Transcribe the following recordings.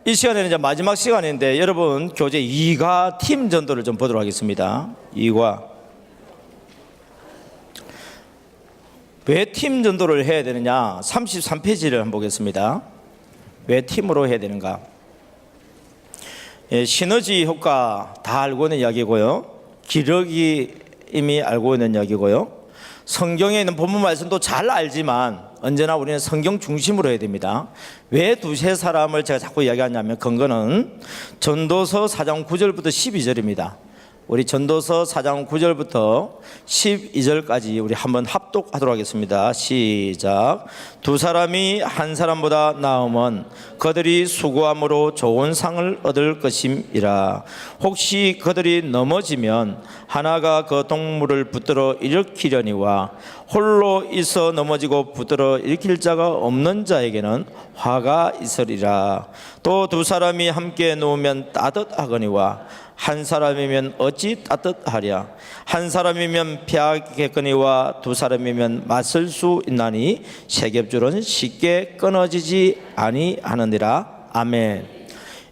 이 시간에는 이제 마지막 시간인데 여러분 교재 2과 팀 전도를 좀 보도록 하겠습니다. 2과 왜 팀 전도를 해야 되느냐, 33페이지를 한번 보겠습니다. 왜 팀으로 해야 되는가? 시너지 효과 다 알고 있는 이야기고요, 기력이 이미 알고 있는 이야기고요, 성경에 있는 본문 말씀도 잘 알지만 언제나 우리는 성경 중심으로 해야 됩니다. 왜 두세 사람을 제가 자꾸 이야기하냐면 근거는 전도서 4장 9절부터 12절입니다. 우리 전도서 4장 9절부터 12절까지 우리 한번 합독하도록 하겠습니다. 시작. 두 사람이 한 사람보다 나으면 그들이 수고함으로 좋은 상을 얻을 것임이라. 혹시 그들이 넘어지면 하나가 그 동물을 붙들어 일으키려니와 홀로 있어 넘어지고 붙들어 일으킬 자가 없는 자에게는 화가 있으리라. 또 두 사람이 함께 누우면 따뜻하거니와 한 사람이면 어찌 따뜻하랴. 한 사람이면 피하겠거니와 두 사람이면 맞설 수 있나니 세겹줄은 쉽게 끊어지지 아니하느니라. 아멘.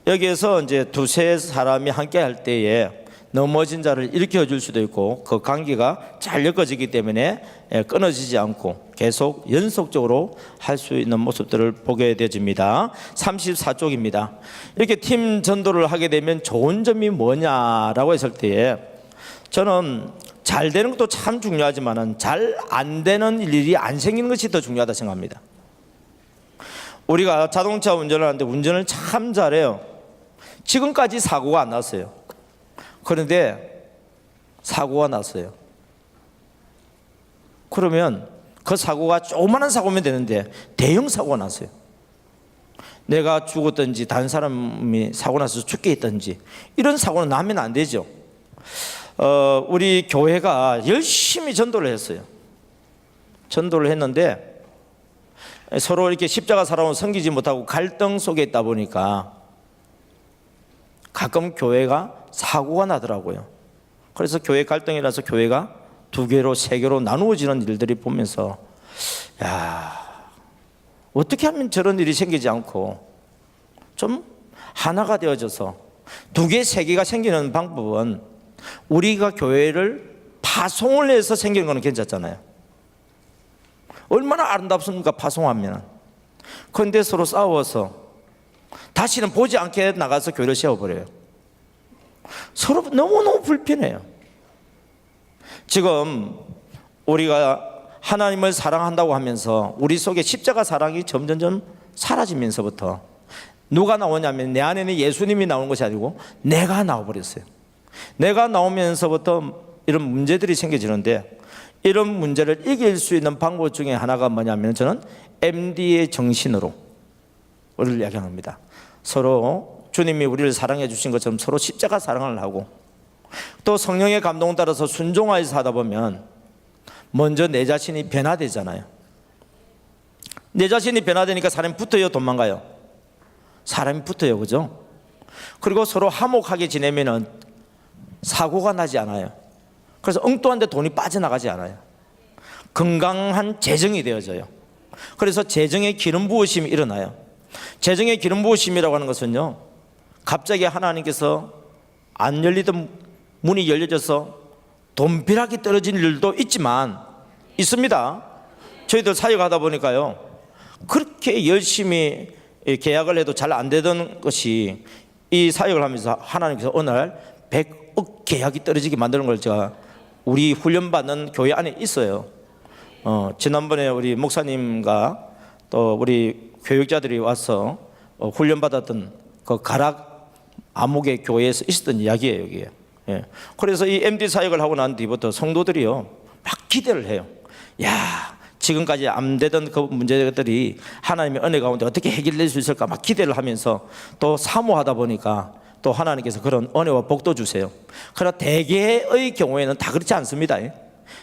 여기에서 이제 두세 사람이 함께 할 때에 넘어진 자를 일으켜 줄 수도 있고 그 관계가 잘 엮어지기 때문에 끊어지지 않고 계속 연속적으로 할 수 있는 모습들을 보게 되어집니다. 34쪽입니다. 이렇게 팀 전도를 하게 되면 좋은 점이 뭐냐라고 했을 때에 저는 잘 되는 것도 참 중요하지만 잘 안 되는 일이 안 생기는 것이 더 중요하다 생각합니다. 우리가 자동차 운전을 하는데 운전을 참 잘해요. 지금까지 사고가 안 났어요. 그런데 사고가 났어요. 그러면 그 사고가 조그마한 사고면 되는데 대형 사고가 났어요. 내가 죽었든지 다른 사람이 사고 나서 죽게 했든지 이런 사고는 나면 안 되죠. 우리 교회가 열심히 전도를 했어요. 전도를 했는데 서로 이렇게 십자가 사랑을 섬기지 못하고 갈등 속에 있다 보니까 가끔 교회가 사고가 나더라고요. 그래서 교회 갈등이 나서 교회가 두 개로 세 개로 나누어지는 일들이 보면서 야, 어떻게 하면 저런 일이 생기지 않고 좀 하나가 되어져서 두 개, 세 개가 생기는 방법은 우리가 교회를 파송을 해서 생기는 거는 괜찮잖아요. 얼마나 아름답습니까, 파송하면. 그런데 서로 싸워서 다시는 보지 않게 나가서 교회를 세워버려요. 서로 너무너무 불편해요. 지금 우리가 하나님을 사랑한다고 하면서 우리 속에 십자가 사랑이 점점점 사라지면서부터 누가 나오냐면 내 안에는 예수님이 나오는 것이 아니고 내가 나와버렸어요. 내가 나오면서부터 이런 문제들이 생겨지는데 이런 문제를 이길 수 있는 방법 중에 하나가 뭐냐면 저는 MD의 정신으로 우리를 이야기합니다. 서로 주님이 우리를 사랑해 주신 것처럼 서로 십자가 사랑을 하고 또 성령의 감동을 따라서 순종하여서 하다 보면 먼저 내 자신이 변화되잖아요. 내 자신이 변화되니까 사람이 붙어요, 도망가요? 사람이 붙어요, 그죠? 그리고 서로 화목하게 지내면은 사고가 나지 않아요. 그래서 엉뚱한데 돈이 빠져나가지 않아요. 건강한 재정이 되어져요. 그래서 재정의 기름 부으심이 일어나요. 재정의 기름 부으심이라고 하는 것은요, 갑자기 하나님께서 안 열리던 문이 열려져서 돈벼락이 떨어진 일도 있지만 있습니다. 저희들 사역하다 보니까요, 그렇게 열심히 계약을 해도 잘 안 되던 것이 이 사역을 하면서 하나님께서 어느 날 100억 계약이 떨어지게 만드는 걸 제가 우리 훈련받는 교회 안에 있어요. 지난번에 우리 목사님과 또 우리 교육자들이 와서 훈련받았던 그 가락 암흑의 교회에서 있었던 이야기예요, 여기에. 예. 그래서 이 MD 사역을 하고 난 뒤부터 성도들이요, 막 기대를 해요. 야, 지금까지 안 되던 그 문제들이 하나님의 은혜 가운데 어떻게 해결될 수 있을까 막 기대를 하면서 또 사모하다 보니까 또 하나님께서 그런 은혜와 복도 주세요. 그러나 대개의 경우에는 다 그렇지 않습니다.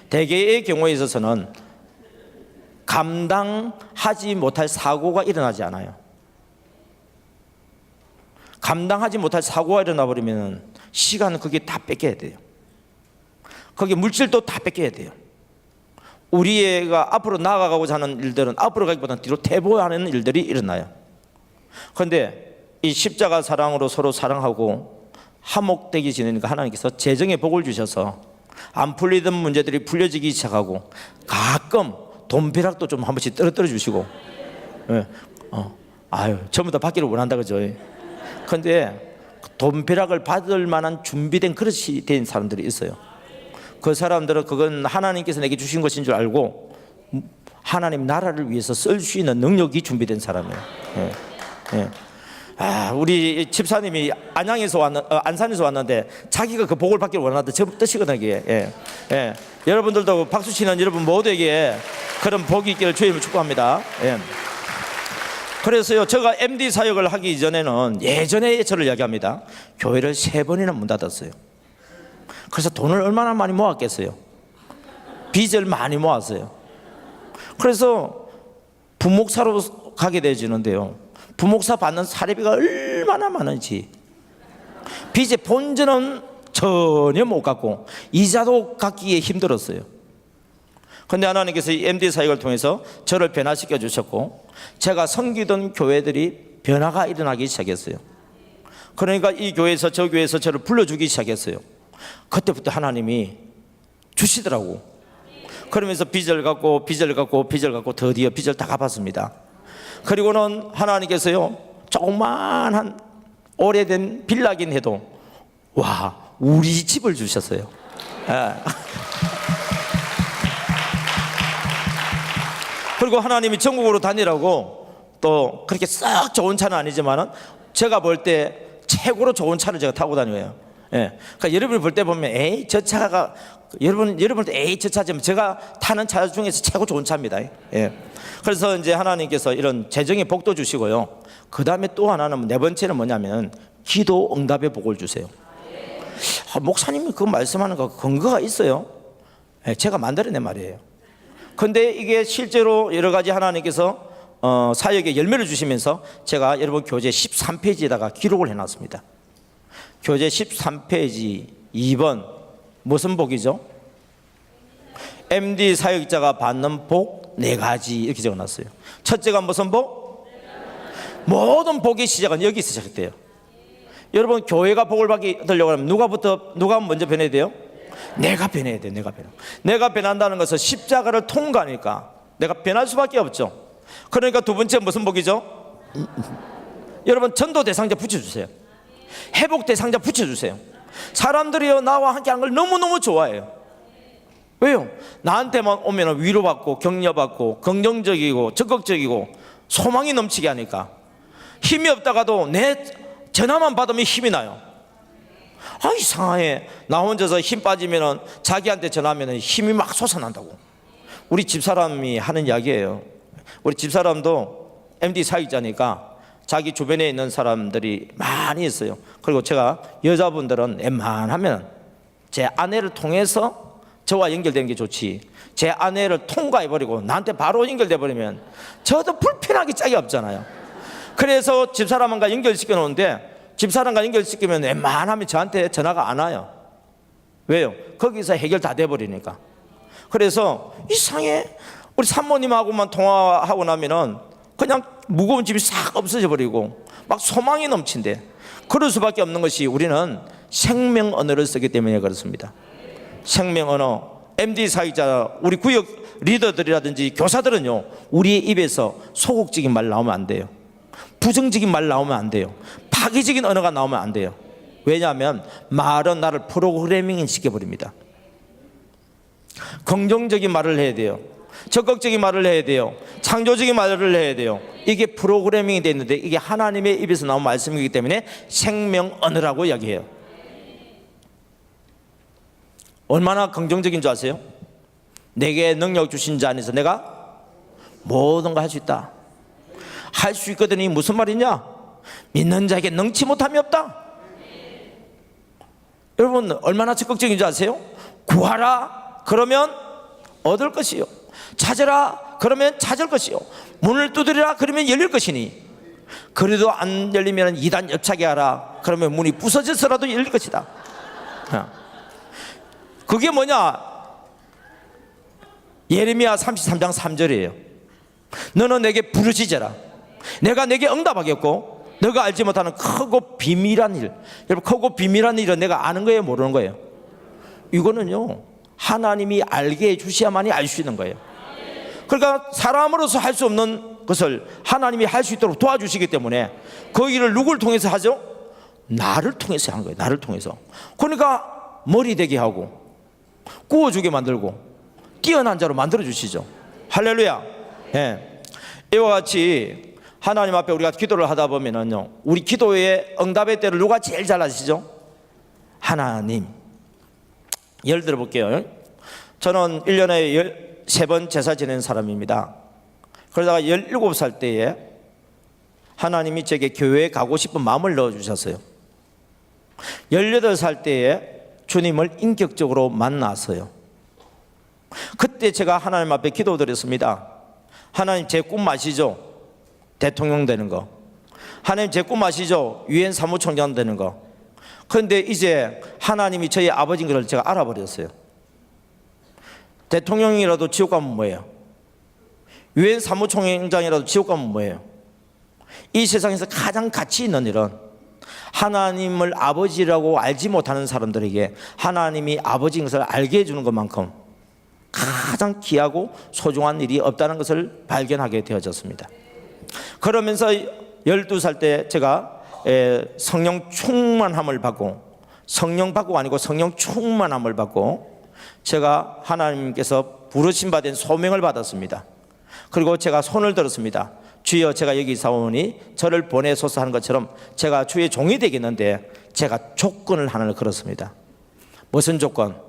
대개의 경우에 있어서는 감당하지 못할 사고가 일어나지 않아요. 감당하지 못할 사고가 일어나 버리면 시간은 그게 다 뺏겨야 돼요. 거기 물질도 다 뺏겨야 돼요. 우리 애가 앞으로 나아가고자 하는 일들은 앞으로 가기보다는 뒤로 퇴보하는 일들이 일어나요. 그런데 이 십자가 사랑으로 서로 사랑하고 화목되게 지내니까 하나님께서 재정의 복을 주셔서 안 풀리던 문제들이 풀려지기 시작하고 가끔 돈벼락도 좀 한 번씩 떨어뜨려 주시고, 예. 아유, 전부 다 받기를 원한다 그죠? 근데 돈벼락을 받을 만한 준비된 그릇이 된 사람들이 있어요. 그 사람들은 그건 하나님께서 내게 주신 것인 줄 알고 하나님 나라를 위해서 쓸 수 있는 능력이 준비된 사람이에요. 예. 예. 우리 집사님이 안산에서 왔는데 자기가 그 복을 받기를 원한다. 저 뜻이거든요. 예. 예. 여러분들도 박수 치는 여러분 모두에게 그런 복이 있기를 주님을 축복합니다. 예. 그래서요, 제가 MD 사역을 하기 이전에는 예전에 저를 이야기합니다. 교회를 3번이나 문 닫았어요. 그래서 돈을 얼마나 많이 모았겠어요. 빚을 많이 모았어요. 그래서 부목사로 가게 되어지는데요, 부목사 받는 사례비가 얼마나 많은지, 빚의 본전은 전혀 못 갚고 이자도 갚기에 힘들었어요. 그런데 하나님께서 이 MD 사역을 통해서 저를 변화시켜 주셨고, 제가 섬기던 교회들이 변화가 일어나기 시작했어요. 그러니까 이 교회에서 저 교회에서 저를 불러주기 시작했어요. 그때부터 하나님이 주시더라고. 그러면서 빚을 갚고 드디어 빚을 다 갚았습니다. 그리고는 하나님께서요, 조그만한 오래된 빌라긴 해도 와, 우리 집을 주셨어요. 예. 그리고 하나님이 전국으로 다니라고 또 그렇게 썩 좋은 차는 아니지만은 제가 볼 때 최고로 좋은 차를 제가 타고 다녀요. 예. 그러니까 여러분이 볼 때 보면 에이 저 차가, 여러분 볼 때 에이 저 차지만 제가 타는 차 중에서 최고 좋은 차입니다. 예. 그래서 이제 하나님께서 이런 재정의 복도 주시고요. 그 다음에 또 하나는, 네 번째는 뭐냐면 기도 응답의 복을 주세요. 목사님이 그 말씀하는 거 근거가 있어요. 예, 제가 만들어낸 말이에요. 근데 이게 실제로 여러 가지 하나님께서 사역에 열매를 주시면서 제가 여러분 교재 13페이지에다가 기록을 해놨습니다. 교재 13페이지 2번 무슨 복이죠? MD 사역자가 받는 복 4가지 이렇게 적어놨어요. 첫째가 무슨 복? 모든 복의 시작은 여기서 시작돼요. 여러분 교회가 복을 받으려고 하면 누가 먼저 변해야 돼요? 내가 변해야 돼. 내가 변한다는 것은 십자가를 통과하니까 내가 변할 수밖에 없죠. 그러니까 두 번째 무슨 복이죠? 여러분 전도 대상자 붙여주세요. 회복 대상자 붙여주세요. 사람들이요, 나와 함께 한 걸 너무너무 좋아해요. 왜요? 나한테만 오면 위로받고 격려받고 긍정적이고 적극적이고 소망이 넘치게 하니까, 힘이 없다가도 내 전화만 받으면 힘이 나요. 이상하게 나 혼자서 힘 빠지면은 자기한테 전화하면 힘이 막 솟아난다고. 우리 집사람이 하는 이야기예요. 우리 집사람도 MD 사역자니까 자기 주변에 있는 사람들이 많이 있어요. 그리고 제가 여자분들은 웬만하면 제 아내를 통해서 저와 연결되는 게 좋지, 제 아내를 통과해버리고 나한테 바로 연결돼 버리면 저도 불편하기 짝이 없잖아요. 그래서 집사람과 연결시켜 놓는데, 집사람과 연결시키면 웬만하면 저한테 전화가 안 와요. 왜요? 거기서 해결 다 돼버리니까. 그래서 이상해, 우리 산모님하고만 통화하고 나면은 그냥 무거운 짐이 싹 없어져 버리고 막 소망이 넘친대. 그럴 수밖에 없는 것이 우리는 생명 언어를 쓰기 때문에 그렇습니다. 생명 언어. MD 사역자, 우리 구역 리더들이라든지 교사들은요, 우리의 입에서 소극적인 말 나오면 안 돼요. 부정적인 말 나오면 안 돼요. 파괴적인 언어가 나오면 안 돼요. 왜냐하면 말은 나를 프로그래밍 시켜버립니다. 긍정적인 말을 해야 돼요. 적극적인 말을 해야 돼요. 창조적인 말을 해야 돼요. 이게 프로그래밍이 되어 있는데, 이게 하나님의 입에서 나온 말씀이기 때문에 생명 언어라고 이야기해요. 얼마나 긍정적인 줄 아세요? 내게 능력 주신 자 안에서 내가 모든 걸 할 수 있다. 할 수 있거든요. 무슨 말이냐? 믿는 자에게 능치 못함이 없다. 여러분 얼마나 적극적인 줄 아세요? 구하라 그러면 얻을 것이요, 찾으라 그러면 찾을 것이요, 문을 두드리라 그러면 열릴 것이니, 그래도 안 열리면 2단 옆차게 하라 그러면 문이 부서져서라도 열릴 것이다. 그게 뭐냐? 예레미야 33장 3절이에요. 너는 내게 부르짖어라, 내가 내게 응답하겠고 너가 알지 못하는 크고 비밀한 일. 여러분, 크고 비밀한 일은 내가 아는 거예요, 모르는 거예요? 이거는요, 하나님이 알게 해주셔야만이 알 수 있는 거예요. 그러니까 사람으로서 할 수 없는 것을 하나님이 할 수 있도록 도와주시기 때문에 그 일을 누굴 통해서 하죠? 나를 통해서 하는 거예요. 나를 통해서. 그러니까 머리 되게 하고 구워주게 만들고 뛰어난 자로 만들어 주시죠. 할렐루야. 예. 이와 같이 하나님 앞에 우리가 기도를 하다 보면은요, 우리 기도의 응답의 때를 누가 제일 잘 아시죠? 하나님. 예를 들어 볼게요. 저는 1년에 13번 제사 지내는 사람입니다. 그러다가 17살 때에 하나님이 제게 교회에 가고 싶은 마음을 넣어주셨어요. 18살 때에 주님을 인격적으로 만났어요. 그때 제가 하나님 앞에 기도드렸습니다. 하나님, 제 꿈 아시죠? 대통령 되는 거. 하나님, 제 꿈 아시죠? 유엔 사무총장 되는 거. 그런데 이제 하나님이 저희 아버지인 걸 제가 알아버렸어요. 대통령이라도 지옥 가면 뭐예요? 유엔 사무총장이라도 지옥 가면 뭐예요? 이 세상에서 가장 가치 있는 일은 하나님을 아버지라고 알지 못하는 사람들에게 하나님이 아버지인 것을 알게 해주는 것만큼 가장 귀하고 소중한 일이 없다는 것을 발견하게 되어졌습니다. 그러면서 12살 때 제가 성령 충만함을 받고, 성령 받고 아니고 성령 충만함을 받고 제가 하나님께서 부르심 받은 소명을 받았습니다. 그리고 제가 손을 들었습니다. 주여, 제가 여기 사오니 저를 보내소서 하는 것처럼 제가 주의 종이 되겠는데 제가 조건을 하나를 걸었습니다. 무슨 조건?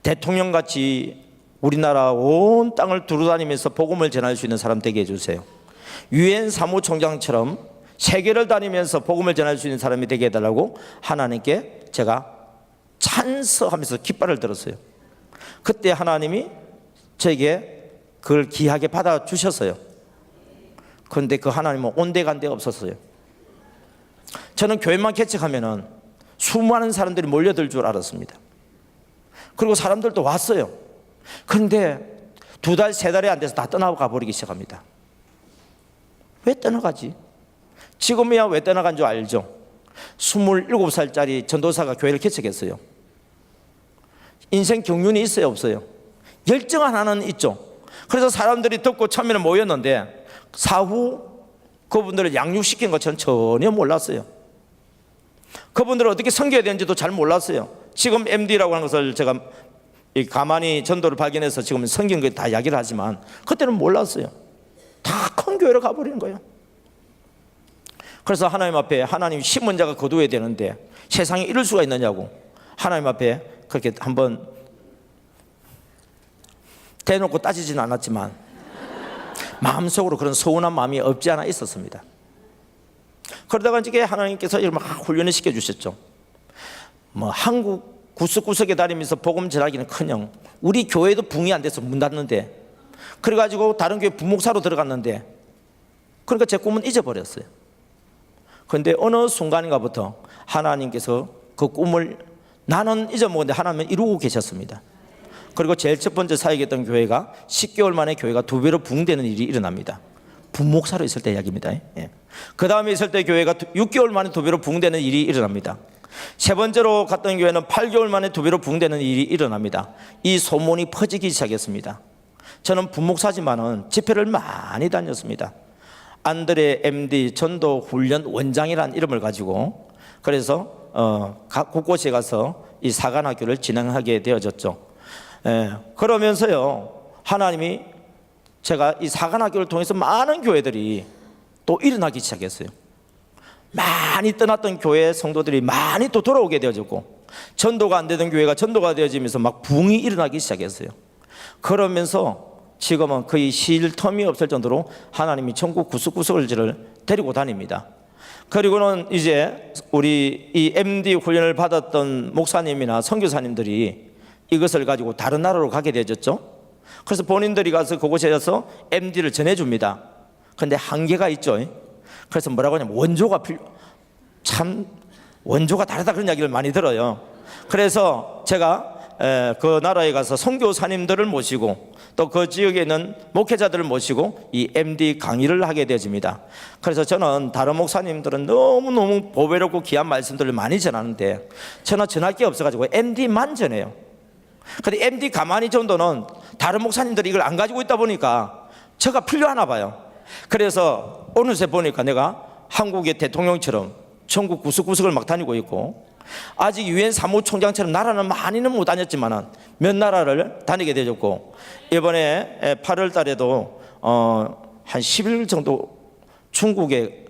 대통령같이 우리나라 온 땅을 두루다니면서 복음을 전할 수 있는 사람 되게 해주세요. 유엔 사무총장처럼 세계를 다니면서 복음을 전할 수 있는 사람이 되게 해달라고 하나님께 제가 찬성하면서 깃발을 들었어요. 그때 하나님이 저에게 그걸 귀하게 받아주셨어요. 그런데 그 하나님은 온데간데 없었어요. 저는 교회만 개척하면은 수많은 사람들이 몰려들 줄 알았습니다. 그리고 사람들도 왔어요. 그런데 2달, 3달이 안 돼서 다 떠나가 버리기 시작합니다. 왜 떠나가지? 지금이야 왜 떠나간 줄 알죠? 27살짜리 전도사가 교회를 개척했어요. 인생 경륜이 있어요, 없어요? 열정 하나는 있죠. 그래서 사람들이 듣고 처음에는 모였는데 사후 그분들을 양육시킨 것처럼 전혀 몰랐어요. 그분들을 어떻게 섬겨야 되는지도 잘 몰랐어요. 지금 MD라고 하는 것을 제가 가만히 전도를 발견해서 지금 섬긴 거 다 이야기를 하지만 그때는 몰랐어요. 다 큰 교회로 가버리는 거예요. 그래서 하나님 앞에 하나님 심은 자가 거두어야 되는데 세상에 이럴 수가 있느냐고 하나님 앞에 그렇게 한번 대놓고 따지지는 않았지만 마음속으로 그런 서운한 마음이 없지 않아 있었습니다. 그러다가 이제 하나님께서 이걸 막 훈련을 시켜주셨죠. 뭐 한국 구석구석에 다니면서 복음 전하기는커녕 우리 교회도 붕이 안 돼서 문 닫는데, 그래가지고 다른 교회 부목사로 들어갔는데, 그러니까 제 꿈은 잊어버렸어요. 그런데 어느 순간인가부터 하나님께서 그 꿈을 나는 잊어먹었는데 하나님은 이루고 계셨습니다. 그리고 제일 첫 번째 사역했던 교회가 10개월 만에 교회가 2배로 부흥되는 일이 일어납니다. 부목사로 있을 때 이야기입니다. 예. 그 다음에 있을 때 교회가 6개월 만에 2배로 부흥되는 일이 일어납니다. 세 번째로 갔던 교회는 8개월 만에 2배로 부흥되는 일이 일어납니다. 이 소문이 퍼지기 시작했습니다. 저는 부목사지만은 집회를 많이 다녔습니다. 안드레 MD 전도 훈련 원장이라는 이름을 가지고, 그래서 각 곳곳에 가서 이 사관학교를 진행하게 되어졌죠. 그러면서요, 하나님이 제가 이 사관학교를 통해서 많은 교회들이 또 일어나기 시작했어요. 많이 떠났던 교회 성도들이 많이 또 돌아오게 되어졌고, 전도가 안 되던 교회가 전도가 되어지면서 막 부흥이 일어나기 시작했어요. 그러면서 지금은 거의 쉴 텀이 없을 정도로 하나님이 전국 구석구석을 데리고 다닙니다. 그리고는 이제 우리 이 MD 훈련을 받았던 목사님이나 선교사님들이 이것을 가지고 다른 나라로 가게 되어졌죠. 그래서 본인들이 가서 그곳에 가서 MD를 전해줍니다. 그런데 한계가 있죠. 그래서 뭐라고 하냐면 원조가 다르다 그런 이야기를 많이 들어요. 그래서 제가 그 나라에 가서 선교사님들을 모시고 또 그 지역에 있는 목회자들을 모시고 이 MD 강의를 하게 되어집니다. 그래서 저는 다른 목사님들은 너무너무 보배롭고 귀한 말씀들을 많이 전하는데 저는 전할 게 없어가지고 MD만 전해요. 근데 MD 가만히 정도는 다른 목사님들이 이걸 안 가지고 있다 보니까 저가 필요하나 봐요. 그래서 어느새 보니까 내가 한국의 대통령처럼 전국 구석구석을 막 다니고 있고, 아직 유엔 사무총장처럼 나라는 많이는 못 다녔지만 몇 나라를 다니게 되었고, 이번에 8월 달에도 한 10일 정도 중국의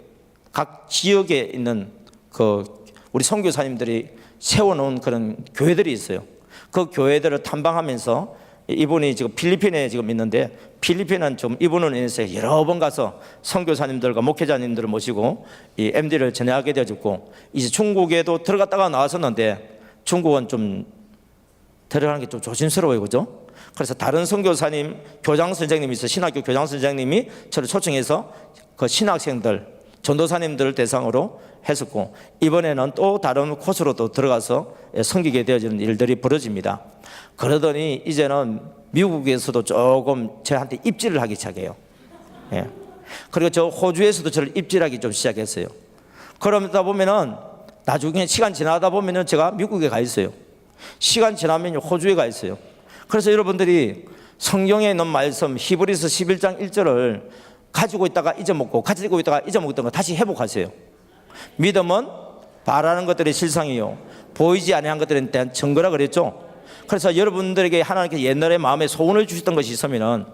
각 지역에 있는 그 우리 선교사님들이 세워놓은 그런 교회들이 있어요. 그 교회들을 탐방하면서 이분이 지금 필리핀에 지금 있는데, 필리핀은 좀 이분을 인해서 여러 번 가서 선교사님들과 목회자님들을 모시고 이 MD를 전해하게 되어졌고, 이제 중국에도 들어갔다가 나왔었는데 중국은 좀 들어가는 게 좀 조심스러워요, 그죠? 그래서 다른 선교사님, 교장 선생님이 있어, 신학교 교장 선생님이 저를 초청해서 그 신학생들, 전도사님들을 대상으로 했었고, 이번에는 또 다른 코스로 또 들어가서 섬기게 되어지는 일들이 벌어집니다. 그러더니 이제는 미국에서도 조금 저한테 입질을 하기 시작해요. 예. 그리고 저 호주에서도 저를 입질하기 좀 시작했어요. 그러다 보면은 나중에 시간 지나다 보면은 제가 미국에 가 있어요. 시간 지나면 호주에 가 있어요. 그래서 여러분들이 성경에 있는 말씀 히브리서 11장 1절을 가지고 있다가 잊어먹고 가지고 있다가 잊어먹었던 거 다시 회복하세요. 믿음은 바라는 것들의 실상이요 보이지 아니한 것들에 대한 증거라 그랬죠. 그래서 여러분들에게 하나님께서 옛날에 마음에 소원을 주셨던 것이 있으면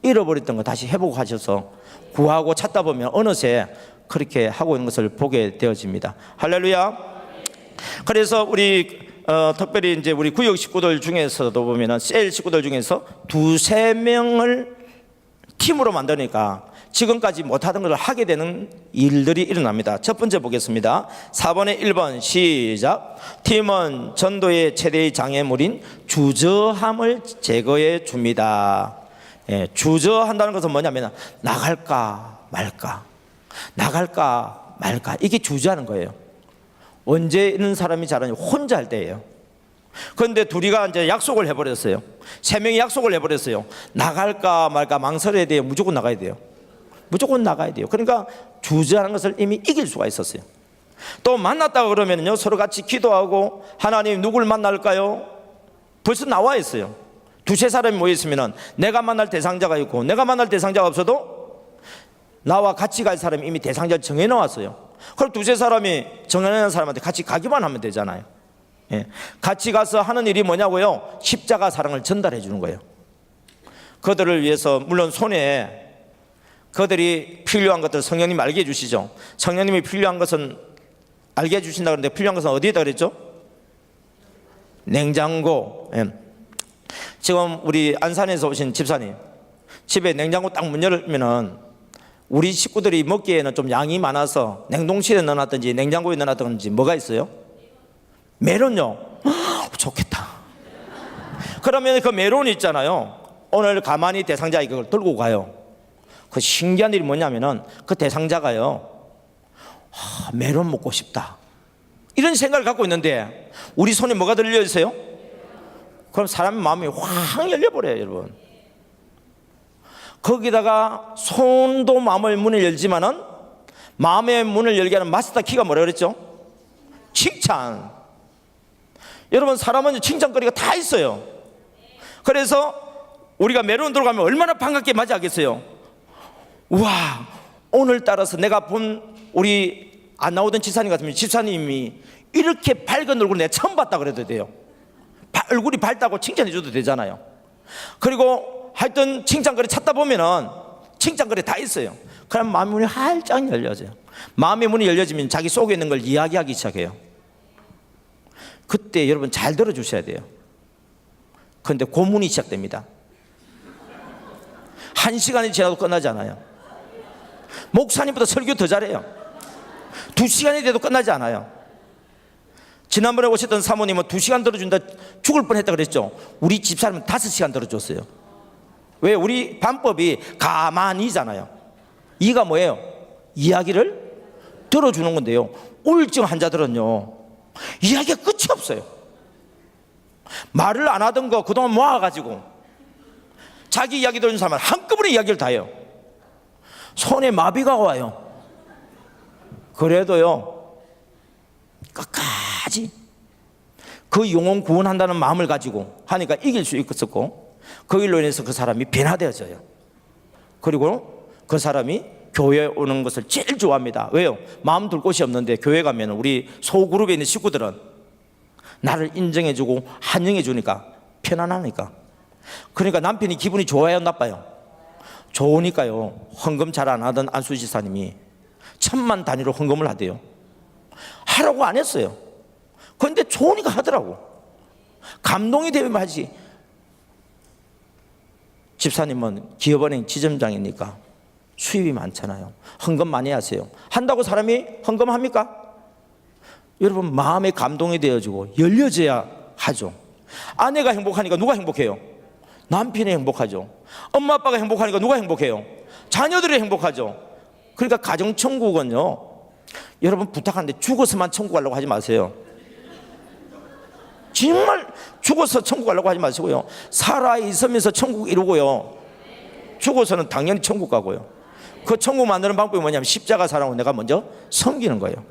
잃어버렸던 거 다시 회복하셔서 구하고 찾다 보면 어느새 그렇게 하고 있는 것을 보게 되어집니다. 할렐루야. 그래서 우리 특별히 이제 우리 구역 식구들 중에서도 보면은 셀 식구들 중에서 두세 명을 팀으로 만드니까 지금까지 못하던 것을 하게 되는 일들이 일어납니다. 첫 번째 보겠습니다. 4번에 1번 시작. 팀은 전도의 최대의 장애물인 주저함을 제거해 줍니다. 예, 주저한다는 것은 뭐냐면 나갈까 말까, 나갈까 말까, 이게 주저하는 거예요. 언제 있는 사람이 잘하냐? 혼자 할 때예요. 그런데 둘이가 이제 약속을 해버렸어요. 세 명이 약속을 해버렸어요. 나갈까 말까 망설여야 돼요. 무조건 나가야 돼요. 무조건 나가야 돼요. 그러니까 주저하는 것을 이미 이길 수가 있었어요. 또 만났다 그러면요, 서로 같이 기도하고 하나님 누굴 만날까요? 벌써 나와 있어요. 두세 사람이 모여 있으면 내가 만날 대상자가 있고, 내가 만날 대상자가 없어도 나와 같이 갈 사람이 이미 대상자를 정해놓았어요. 그럼 두세 사람이 정해놓은 사람한테 같이 가기만 하면 되잖아요. 예. 같이 가서 하는 일이 뭐냐고요? 십자가 사랑을 전달해 주는 거예요. 그들을 위해서 물론 손에 그들이 필요한 것들 성령님 알게 해주시죠. 성령님이 필요한 것은 알게 해주신다 그러는데 필요한 것은 어디에다 그랬죠? 냉장고. 예. 지금 우리 안산에서 오신 집사님 집에 냉장고 딱 문 열면은 우리 식구들이 먹기에는 좀 양이 많아서 냉동실에 넣어놨든지 냉장고에 넣어놨든지 뭐가 있어요? 메론요. 좋겠다. 그러면 그 메론 있잖아요. 오늘 가만히 대상자 이걸 들고 가요. 그 신기한 일이 뭐냐면은 그 대상자가요, 메론 먹고 싶다 이런 생각을 갖고 있는데 우리 손에 뭐가 들려 있어요? 그럼 사람의 마음이 확 열려버려요, 여러분. 거기다가 손도 마음의 문을 열지만은 마음의 문을 열게 하는 마스터 키가 뭐라 그랬죠? 칭찬. 여러분, 사람은 칭찬거리가 다 있어요. 그래서 우리가 메론 들어가면 얼마나 반갑게 맞이하겠어요. 우와, 오늘따라서 내가 본 우리 안 나오던 지사님 같으면 지사님이 이렇게 밝은 얼굴 내가 처음 봤다 그래도 돼요. 얼굴이 밝다고 칭찬해 줘도 되잖아요. 그리고 하여튼 칭찬거리 찾다 보면은 칭찬거리 다 있어요. 그럼 마음의 문이 활짝 열려져요. 마음의 문이 열려지면 자기 속에 있는 걸 이야기하기 시작해요. 그때 여러분 잘 들어주셔야 돼요. 그런데 고문이 시작됩니다. 1시간이 지나도 끝나지 않아요. 목사님보다 설교 더 잘해요. 2시간이 돼도 끝나지 않아요. 지난번에 오셨던 사모님은 2시간 들어준다 죽을 뻔했다 그랬죠. 우리 집사람은 5시간 들어줬어요. 왜? 우리 반법이 가만히잖아요. 이가 뭐예요? 이야기를 들어주는 건데요, 우울증 환자들은요 이야기가 끝이 없어요. 말을 안 하던 거 그동안 모아가지고 자기 이야기 들은 사람은 한꺼번에 이야기를 다 해요. 손에 마비가 와요. 그래도요 끝까지 그 영혼 구원한다는 마음을 가지고 하니까 이길 수 있었고, 그 일로 인해서 그 사람이 변화되어져요. 그리고 그 사람이 교회에 오는 것을 제일 좋아합니다. 왜요? 마음 둘 곳이 없는데 교회 가면 우리 소그룹에 있는 식구들은 나를 인정해주고 환영해주니까 편안하니까. 그러니까 남편이 기분이 좋아요 나빠요? 좋으니까요. 헌금 잘 안 하던 안수 지사님이 1000만 단위로 헌금을 하대요. 하라고 안 했어요. 그런데 좋으니까 하더라고. 감동이 되면 하지. 집사님은 기업은행 지점장이니까 수입이 많잖아요. 헌금 많이 하세요. 한다고 사람이 헌금합니까? 여러분, 마음에 감동이 되어지고 열려져야 하죠. 아내가 행복하니까 누가 행복해요? 남편이 행복하죠. 엄마 아빠가 행복하니까 누가 행복해요? 자녀들이 행복하죠. 그러니까 가정천국은요, 여러분 부탁하는데 죽어서만 천국 가려고 하지 마세요. 정말 죽어서 천국 가려고 하지 마시고요, 살아있으면서 천국 이루고요, 죽어서는 당연히 천국 가고요. 그 천국 만드는 방법이 뭐냐면 십자가 사랑으로 내가 먼저 섬기는 거예요.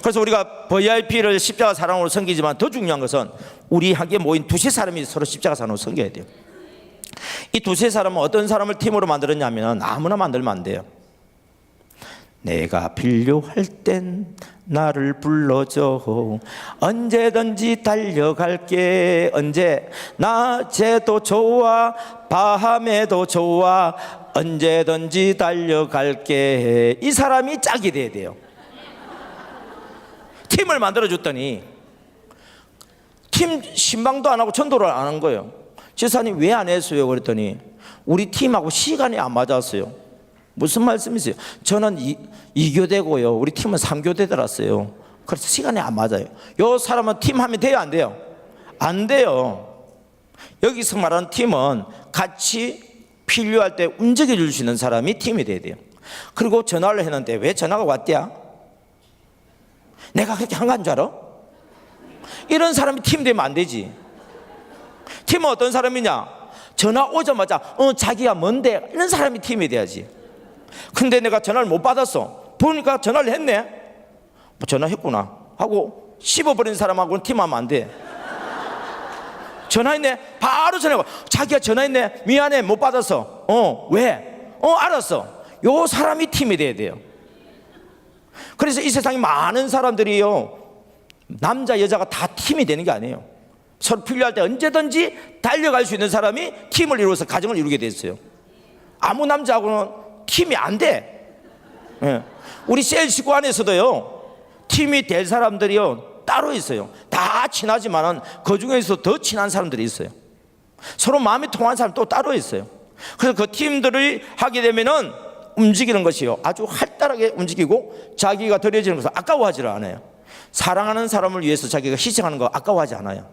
그래서 우리가 VIP를 십자가 사랑으로 섬기지만 더 중요한 것은 우리 함께 모인 두세 사람이 서로 십자가 사랑으로 섬겨야 돼요. 이 두세 사람은 어떤 사람을 팀으로 만들었냐면 아무나 만들면 안 돼요. 내가 필요할 땐 나를 불러줘, 언제든지 달려갈게. 언제? 낮에도 좋아 밤에도 좋아 언제든지 달려갈게. 이 사람이 짝이 돼야 돼요. 팀을 만들어줬더니 팀 신방도 안 하고 전도를 안 한 거예요. 지사님 왜 안 했어요? 그랬더니 우리 팀하고 시간이 안 맞았어요. 무슨 말씀이세요? 저는 2교대고요 우리 팀은 3교대더랐어요. 그래서 시간이 안 맞아요. 요 사람은 팀 하면 돼요 안 돼요? 안 돼요. 여기서 말하는 팀은 같이 필요할 때 움직여 줄 수 있는 사람이 팀이 돼야 돼요. 그리고 전화를 했는데 왜 전화가 왔대야? 내가 그렇게 한가한 줄 알아? 이런 사람이 팀 되면 안 되지. 팀은 어떤 사람이냐? 전화 오자마자 자기가 뭔데? 이런 사람이 팀이 돼야지. 근데 내가 전화를 못 받았어. 보니까 전화를 했네. 뭐 전화했구나 하고 씹어버린 사람하고는 팀하면 안 돼. 전화했네. 바로 전화가. 자기가 전화했네. 미안해 못 받았어. 왜? 알았어. 요 사람이 팀이 돼야 돼요. 그래서 이 세상에 많은 사람들이요, 남자 여자가 다 팀이 되는 게 아니에요. 서로 필요할 때 언제든지 달려갈 수 있는 사람이 팀을 이루어서 가정을 이루게 됐어요. 아무 남자하고는 팀이 안 돼. 우리 셀 식구 안에서도요, 팀이 될 사람들이요 따로 있어요. 다 친하지만은 그 중에서 더 친한 사람들이 있어요. 서로 마음이 통하는 사람 또 따로 있어요. 그래서 그 팀들을 하게 되면은 움직이는 것이요 아주 활달하게 움직이고 자기가 드려지는 것을 아까워하지 않아요. 사랑하는 사람을 위해서 자기가 희생하는 거 아까워하지 않아요.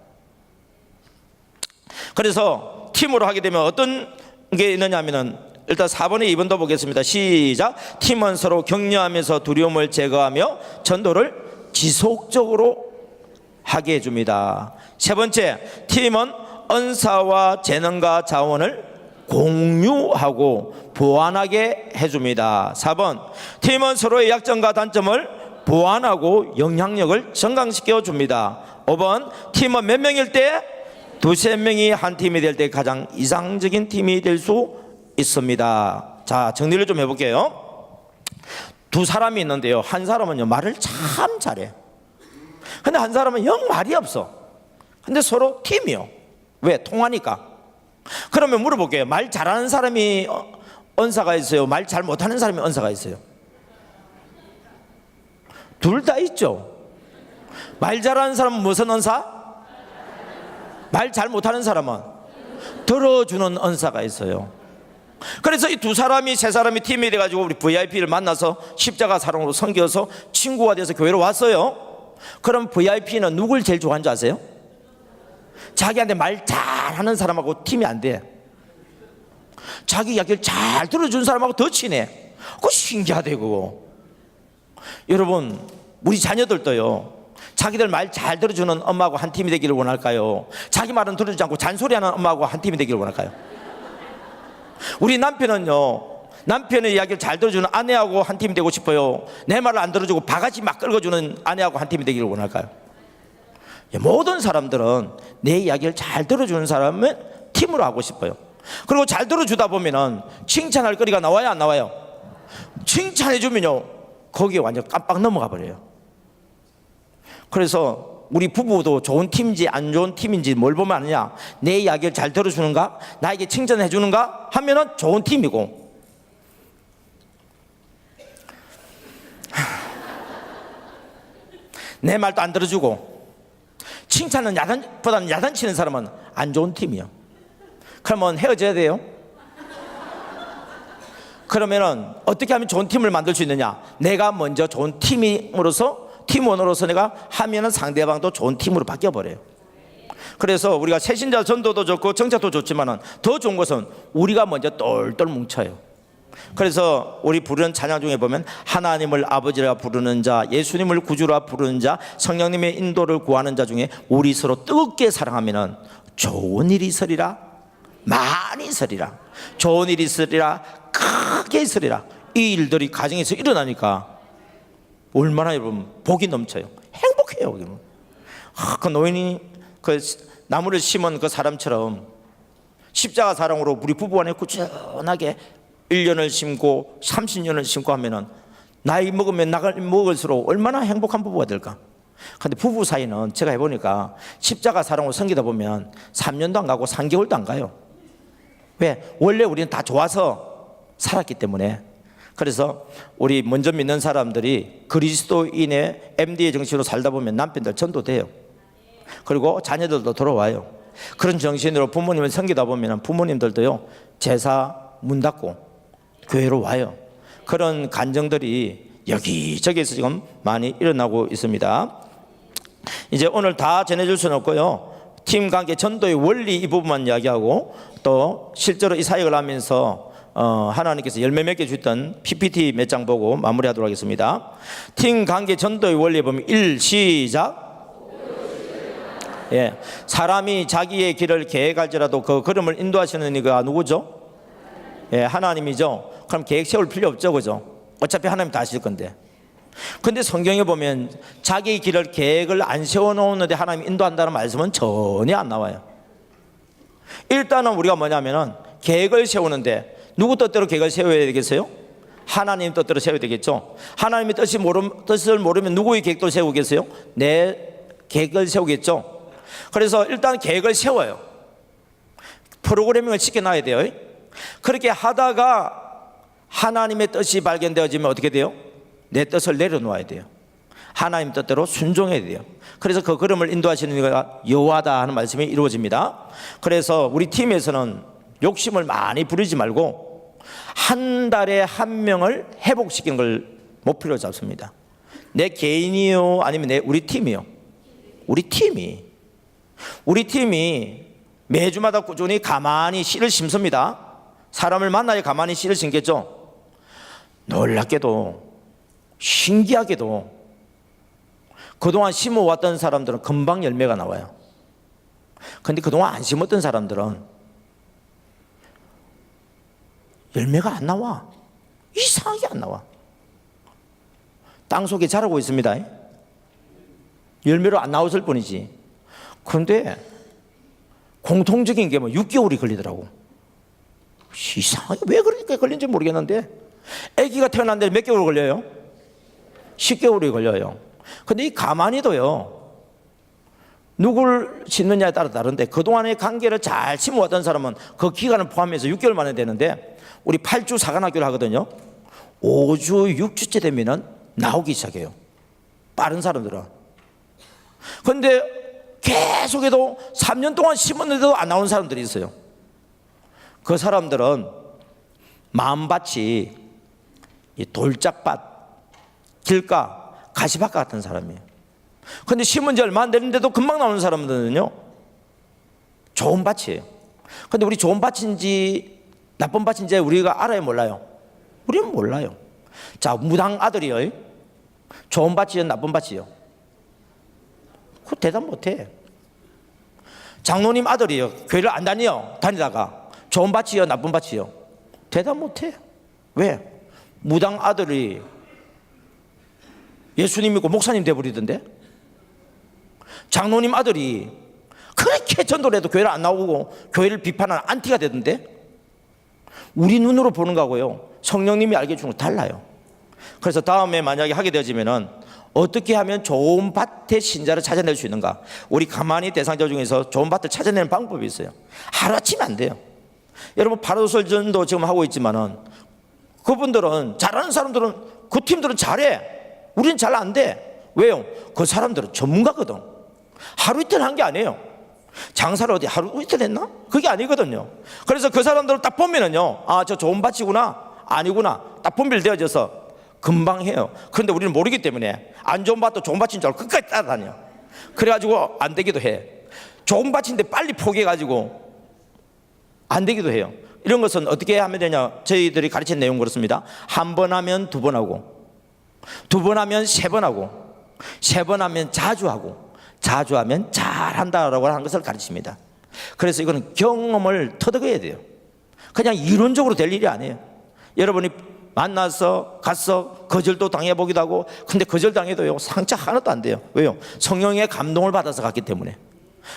그래서 팀으로 하게 되면 어떤 게 있느냐 하면은, 일단 4번에 2번도 보겠습니다. 시작. 팀은 서로 격려하면서 두려움을 제거하며 전도를 지속적으로 하게 해줍니다. 세 번째, 팀은 은사와 재능과 자원을 공유하고 보완하게 해줍니다. 4번, 팀은 서로의 약점과 단점을 보완하고 영향력을 증강시켜 줍니다. 5번, 팀은 몇 명일 때? 두세 명이 한 팀이 될 때 가장 이상적인 팀이 될 수 있습니다. 자, 정리를 좀 해볼게요. 두 사람이 있는데요, 한 사람은요 말을 참 잘해. 근데 한 사람은 영 말이 없어. 근데 서로 팀이요. 왜? 통하니까. 그러면 물어볼게요. 말 잘하는 사람이 은사가 있어요? 말 잘 못하는 사람이 은사가 있어요? 둘 다 있죠. 말 잘하는 사람은 무슨 은사? 말 잘 못하는 사람은 들어주는 은사가 있어요. 그래서 이 두 사람이, 세 사람이 팀이 돼가지고 우리 VIP를 만나서 십자가 사랑으로 섬겨서 친구가 돼서 교회로 왔어요. 그럼 VIP는 누굴 제일 좋아하는 줄 아세요? 자기한테 말 잘하는 사람하고 팀이 안 돼. 자기 이야기를 잘 들어준 사람하고 더 친해. 그거 신기하대 그거. 여러분, 우리 자녀들도요, 자기들 말 잘 들어주는 엄마하고 한 팀이 되기를 원할까요? 자기 말은 들어주지 않고 잔소리하는 엄마하고 한 팀이 되기를 원할까요? 우리 남편은요, 남편의 이야기를 잘 들어주는 아내하고 한 팀이 되고 싶어요? 내 말을 안 들어주고 바가지 막 긁어주는 아내하고 한 팀이 되기를 원할까요? 모든 사람들은 내 이야기를 잘 들어주는 사람은 팀으로 하고 싶어요. 그리고 잘 들어주다 보면은 칭찬할 거리가 나와요, 안 나와요? 칭찬해주면요, 거기에 완전 깜빡 넘어가 버려요. 그래서 우리 부부도 좋은 팀인지 안 좋은 팀인지 뭘 보면 아느냐? 내 이야기를 잘 들어주는가? 나에게 칭찬해 주는가? 하면은 좋은 팀이고, 내 말도 안 들어주고 칭찬은 야단보다는 야단치는 사람은 안 좋은 팀이요. 그러면 헤어져야 돼요? 그러면은 어떻게 하면 좋은 팀을 만들 수 있느냐? 내가 먼저 좋은 팀원으로서 내가 하면은 상대방도 좋은 팀으로 바뀌어 버려요. 그래서 우리가 새신자 전도도 좋고 정착도 좋지만은 더 좋은 것은 우리가 먼저 똘똘 뭉쳐요. 그래서 우리 부르는 찬양 중에 보면 하나님을 아버지라 부르는 자, 예수님을 구주라 부르는 자, 성령님의 인도를 구하는 자 중에 우리 서로 뜨겁게 사랑하면은 좋은 일이 있으리라, 많이 있으리라, 좋은 일이 있으리라, 크게 있으리라. 이 일들이 가정에서 일어나니까 얼마나 여러분 복이 넘쳐요. 행복해요. 그 노인이 그 나무를 심은 그 사람처럼 십자가 사랑으로 우리 부부간에 꾸준하게 1년을 심고 30년을 심고 하면은 나이 먹으면 먹을수록 얼마나 행복한 부부가 될까? 근데 부부 사이는 제가 해보니까 십자가 사랑으로 섬기다 보면 3년도 안 가고 3개월도 안 가요. 왜? 원래 우리는 다 좋아서 살았기 때문에. 그래서 우리 먼저 믿는 사람들이 그리스도인의 MD의 정신으로 살다 보면 남편들 전도돼요. 그리고 자녀들도 돌아와요. 그런 정신으로 부모님을 섬기다 보면 부모님들도요, 제사 문 닫고 교회로 와요. 그런 간정들이 여기저기에서 지금 많이 일어나고 있습니다. 이제 오늘 다 전해줄 수는 없고요, 팀 관계 전도의 원리 이 부분만 이야기하고 또 실제로 이 사역을 하면서 하나님께서 열매 맺게 주셨던 PPT 몇 장 보고 마무리하도록 하겠습니다. 팀 관계 전도의 원리에 보면 1 시작. 예, 사람이 자기의 길을 계획할지라도 그 걸음을 인도하시는 이가 누구죠? 예, 하나님이죠. 그럼 계획 세울 필요 없죠, 그죠? 어차피 하나님 다 하실 건데. 근데 성경에 보면 자기 길을 계획을 안 세워놓는데 하나님 인도한다는 말씀은 전혀 안 나와요. 일단은 우리가 뭐냐면은 계획을 세우는데 누구 뜻대로 계획을 세워야 되겠어요? 하나님 뜻대로 세워야 되겠죠. 하나님의 뜻을 모르면 누구의 계획도 세우겠어요? 내 계획을 세우겠죠. 그래서 일단 계획을 세워요. 프로그래밍을 시켜놔야 돼요. 그렇게 하다가 하나님의 뜻이 발견되어지면 어떻게 돼요? 내 뜻을 내려놓아야 돼요. 하나님 뜻대로 순종해야 돼요. 그래서 그 걸음을 인도하시는 이가 여호와다 하는 말씀이 이루어집니다. 그래서 우리 팀에서는 욕심을 많이 부리지 말고 한 달에 한 명을 회복시키는 걸 목표로 잡습니다. 내 개인이요, 아니면 우리 팀이요? 우리 팀이 매주마다 꾸준히 가만히 씨를 심습니다. 사람을 만나야 가만히 씨를 심겠죠. 놀랍게도 신기하게도 그동안 심어왔던 사람들은 금방 열매가 나와요. 그런데 그동안 안 심었던 사람들은 열매가 안 나와. 이상하게 안 나와. 땅속에 자라고 있습니다. 열매로 안 나왔을 뿐이지. 그런데 공통적인 게 6개월이 걸리더라고. 이상하게 왜 그렇게 걸린지 모르겠는데 아기가 태어났는데 몇 개월 걸려요? 10개월이 걸려요. 근데 이 가만히도요, 누굴 심느냐에 따라 다른데 그동안의 관계를 잘 심어왔던 사람은 그 기간을 포함해서 6개월 만에 되는데, 우리 8주 사관학교를 하거든요. 5주 6주째 되면은 나오기 시작해요, 빠른 사람들은. 그런데 계속해도 3년 동안 심었는데도 안 나오는 사람들이 있어요. 그 사람들은 마음밭이 이 돌짝밭, 길가, 가시밭 같은 사람이에요. 그런데 심은 지 얼마 안 되는데도 금방 나오는 사람들은요, 좋은 밭이에요. 그런데 우리 좋은 밭인지 나쁜 밭인지 우리가 알아요, 몰라요? 우리는 몰라요. 자, 무당 아들이요, 좋은 밭이요, 나쁜 밭이요? 그 대답 못해. 장로님 아들이요, 교회를 안 다니다가 좋은 밭이요 나쁜 밭이요, 대답 못해. 왜? 무당 아들이 예수님 믿고 목사님 돼버리던데, 장로님 아들이 그렇게 전도를 해도 교회를 안 나오고 교회를 비판하는 안티가 되던데. 우리 눈으로 보는 거하고요 성령님이 알게 해주는 거 달라요. 그래서 다음에 만약에 하게 되어지면은 어떻게 하면 좋은 밭의 신자를 찾아낼 수 있는가, 우리 가만히 대상자 중에서 좋은 밭을 찾아내는 방법이 있어요. 하루아침에 안 돼요. 여러분 파라솔전도 지금 하고 있지만은 그분들은, 잘하는 사람들은, 그 팀들은 잘해. 우리는 잘 안 돼. 왜요? 그 사람들은 전문가거든. 하루 이틀 한 게 아니에요. 장사를 어디 하루 이틀 했나? 그게 아니거든요. 그래서 그 사람들을 딱 보면은요, 아, 저 좋은 밭이구나, 아니구나, 딱 분별되어져서 금방 해요. 그런데 우리는 모르기 때문에 안 좋은 밭도 좋은 밭인 줄 알고 끝까지 따라다녀. 그래가지고 안 되기도 해. 좋은 밭인데 빨리 포기해가지고 안 되기도 해요. 이런 것은 어떻게 하면 되냐, 저희들이 가르친 내용 그렇습니다. 한 번 하면 두 번 하고, 두 번 하면 세 번 하고, 세 번 하면 자주 하고, 자주 하면 잘한다라고 하는 것을 가르칩니다. 그래서 이거는 경험을 터득해야 돼요. 그냥 이론적으로 될 일이 아니에요. 여러분이 만나서 가서 거절도 당해보기도 하고, 근데 거절당해도요 상처 하나도 안 돼요. 왜요? 성령의 감동을 받아서 갔기 때문에.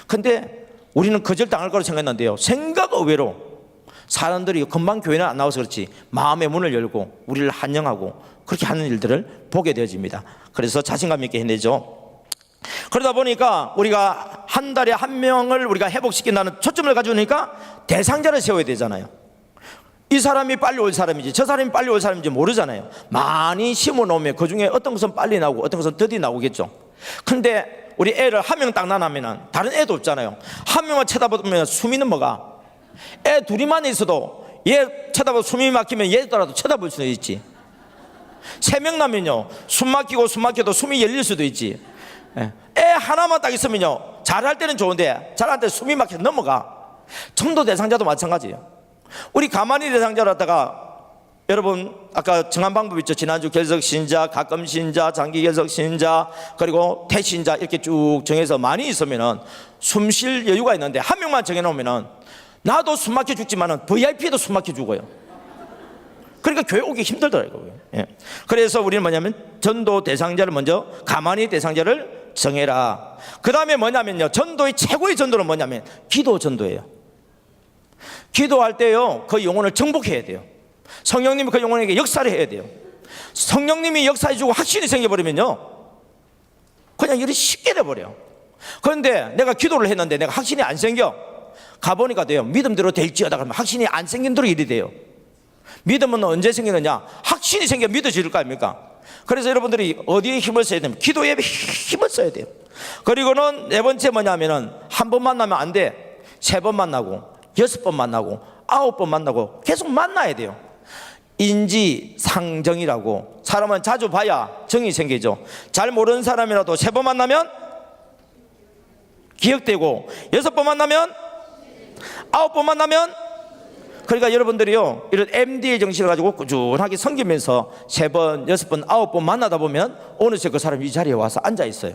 근데 우리는 거절당할 거로 생각했는데요, 생각 의외로 사람들이 금방 교회는 안 나와서 그렇지 마음의 문을 열고 우리를 환영하고 그렇게 하는 일들을 보게 되어집니다. 그래서 자신감 있게 해내죠. 그러다 보니까 우리가 한 달에 한 명을 우리가 회복시킨다는 초점을 가지고니까 대상자를 세워야 되잖아요. 이 사람이 빨리 올 사람인지 저 사람이 빨리 올 사람인지 모르잖아요. 많이 심어놓으면 그 중에 어떤 것은 빨리 나오고 어떤 것은 더디 나오겠죠. 근데 우리 애를 한 명 딱 낳으면 다른 애도 없잖아요. 한 명을 쳐다보면 숨이 넘어가. 애 둘이만 있어도 얘 쳐다보고 숨이 막히면 얘더라도 쳐다볼 수도 있지. 세 명 나면요 숨 막혀도 숨이 열릴 수도 있지. 애 하나만 딱 있으면요 잘할 때는 좋은데 잘할 때 숨이 막혀 넘어가. 전도 대상자도 마찬가지예요. 우리 가만히 대상자를 갖다가, 여러분 아까 정한 방법 있죠. 지난주 결석 신자, 가끔 신자, 장기 결석 신자, 그리고 태신자 이렇게 쭉 정해서 많이 있으면은 숨 쉴 여유가 있는데 한 명만 정해놓으면은 나도 숨 막혀 죽지만은 VIP도 숨 막혀 죽어요. 그러니까 교회 오기 힘들더라고요. 예. 그래서 우리는 뭐냐면 전도 대상자를 먼저 가만히 대상자를 정해라. 그 다음에 뭐냐면요, 전도의 최고의 전도는 뭐냐면 기도 전도예요. 기도할 때요 그 영혼을 정복해야 돼요. 성령님이 그 영혼에게 역사를 해야 돼요. 성령님이 역사해주고 확신이 생겨버리면요 그냥 일이 쉽게 돼버려요. 그런데 내가 기도를 했는데 내가 확신이 안 생겨. 가보니까 돼요. 믿음대로 될지어다 그러면 확신이 안 생긴 대로 일이 돼요. 믿음은 언제 생기느냐? 확신이 생겨 믿어질 거 아닙니까? 그래서 여러분들이 어디에 힘을 써야 됩니까? 기도에 힘을 써야 돼요. 그리고는 네 번째 뭐냐면은 한 번 만나면 안 돼. 세 번 만나고 6번 만나고 9번 만나고 계속 만나야 돼요. 인지상정이라고, 사람은 자주 봐야 정이 생기죠. 잘 모르는 사람이라도 3번 만나면 기억되고 6번 만나면 9번 만나면, 그러니까 여러분들이요 이런 MD의 정신을 가지고 꾸준하게 섬기면서 3번, 6번, 9번 만나다 보면 어느새 그 사람이 이 자리에 와서 앉아 있어요.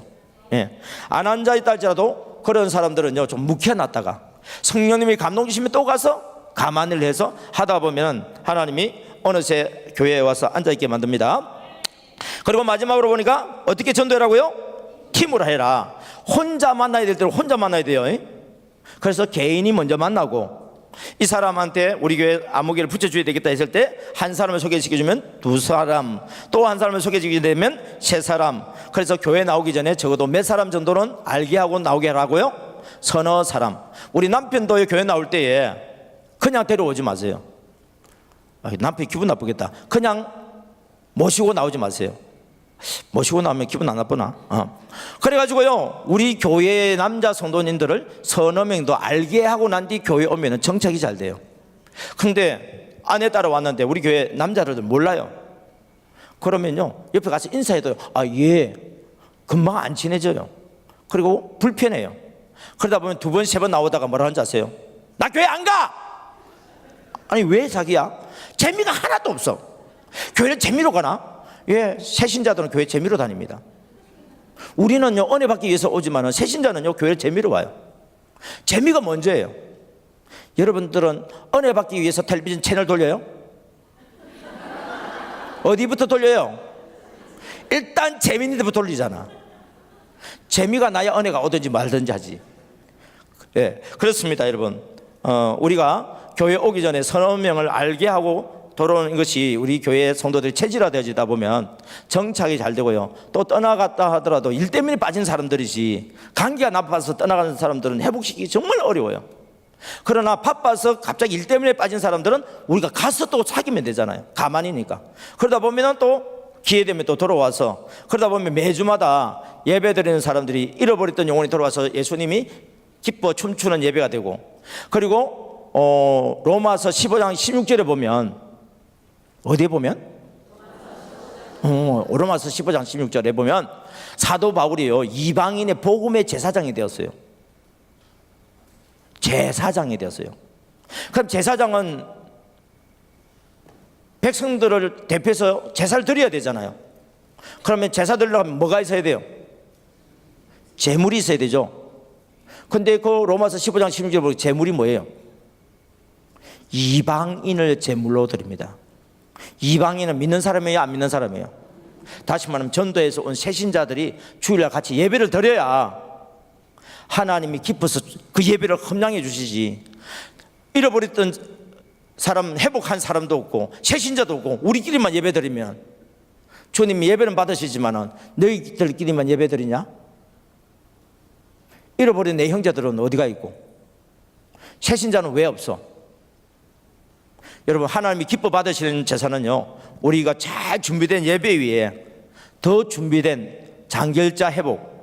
예. 안 앉아 있다 할지라도 그런 사람들은요 좀 묵혀놨다가 성령님이 감동 주시면 또 가서 감안을 해서 하다 보면 하나님이 어느새 교회에 와서 앉아있게 만듭니다. 그리고 마지막으로 보니까 어떻게 전도하라고요? 팀으로 해라. 혼자 만나야 될 때는 혼자 만나야 돼요. 그래서 개인이 먼저 만나고, 이 사람한테 우리 교회 아무개를 붙여줘야 되겠다 했을 때 한 사람을 소개시켜주면 2사람, 또 한 사람을 소개시키게 되면 3사람. 그래서 교회 나오기 전에 적어도 몇 사람 정도는 알게 하고 나오게 하라고요? 서너 사람. 우리 남편도 교회 나올 때에 그냥 데려오지 마세요. 남편이 기분 나쁘겠다. 그냥 모시고 나오지 마세요. 모시고 나오면 기분 안 나쁘나? 그래가지고요 우리 교회의 남자 성도님들을 서너 명도 알게 하고 난 뒤 교회 오면 정착이 잘 돼요. 근데 아내 따라왔는데 우리 교회 남자들도 몰라요. 그러면요 옆에 가서 인사해도 예 금방 안 친해져요. 그리고 불편해요. 그러다 보면 2번, 3번 나오다가 뭐라 하는지 아세요? 나 교회 안 가! 아니 왜 자기야? 재미가 하나도 없어. 교회를 재미로 가나? 예, 새신자들은 교회 재미로 다닙니다. 우리는요 은혜 받기 위해서 오지만은 새신자는요 교회 재미로 와요. 재미가 먼저예요. 여러분들은 은혜 받기 위해서 텔레비전 채널 돌려요? 어디부터 돌려요? 일단 재미있는 데부터 돌리잖아. 재미가 나야 은혜가 오든지 말든지 하지. 예, 그렇습니다 여러분. 우리가 교회 오기 전에 서너 명을 알게 하고 돌아오는 것이 우리 교회 성도들이 체질화되어지다 보면 정착이 잘 되고요. 또 떠나갔다 하더라도 일 때문에 빠진 사람들이지, 관계가 나빠서 떠나가는 사람들은 회복시키기 정말 어려워요. 그러나 바빠서 갑자기 일 때문에 빠진 사람들은 우리가 가서 또 사귀면 되잖아요. 가만히니까. 그러다 보면 또 기회되면 또 돌아와서, 그러다 보면 매주마다 예배 드리는 사람들이 잃어버렸던 영혼이 돌아와서 예수님이 기뻐 춤추는 예배가 되고, 그리고 로마서 15장 16절에 보면, 어디에 보면? 로마서 15장 16절에 보면 사도 바울이요 이방인의 복음의 제사장이 되었어요. 제사장이 되었어요. 그럼 제사장은 백성들을 대표해서 제사를 드려야 되잖아요. 그러면 제사 드리려면 뭐가 있어야 돼요? 제물이 있어야 되죠. 근데 그 로마서 15장 16절에 보면 제물이 뭐예요? 이방인을 제물로 드립니다. 이방인은 믿는 사람이에요, 안 믿는 사람이에요? 다시 말하면 전도에서 온 새신자들이 주일날 같이 예배를 드려야 하나님이 기뻐서 그 예배를 험양해 주시지. 잃어버렸던 사람, 회복한 사람도 없고 새신자도 없고 우리끼리만 예배 드리면, 주님이 예배는 받으시지만 너희들끼리만 예배 드리냐? 잃어버린 내 형제들은 어디가 있고 새신자는 왜 없어? 여러분, 하나님이 기뻐 받으시는 제사는요 우리가 잘 준비된 예배 위에 더 준비된 장결자 회복,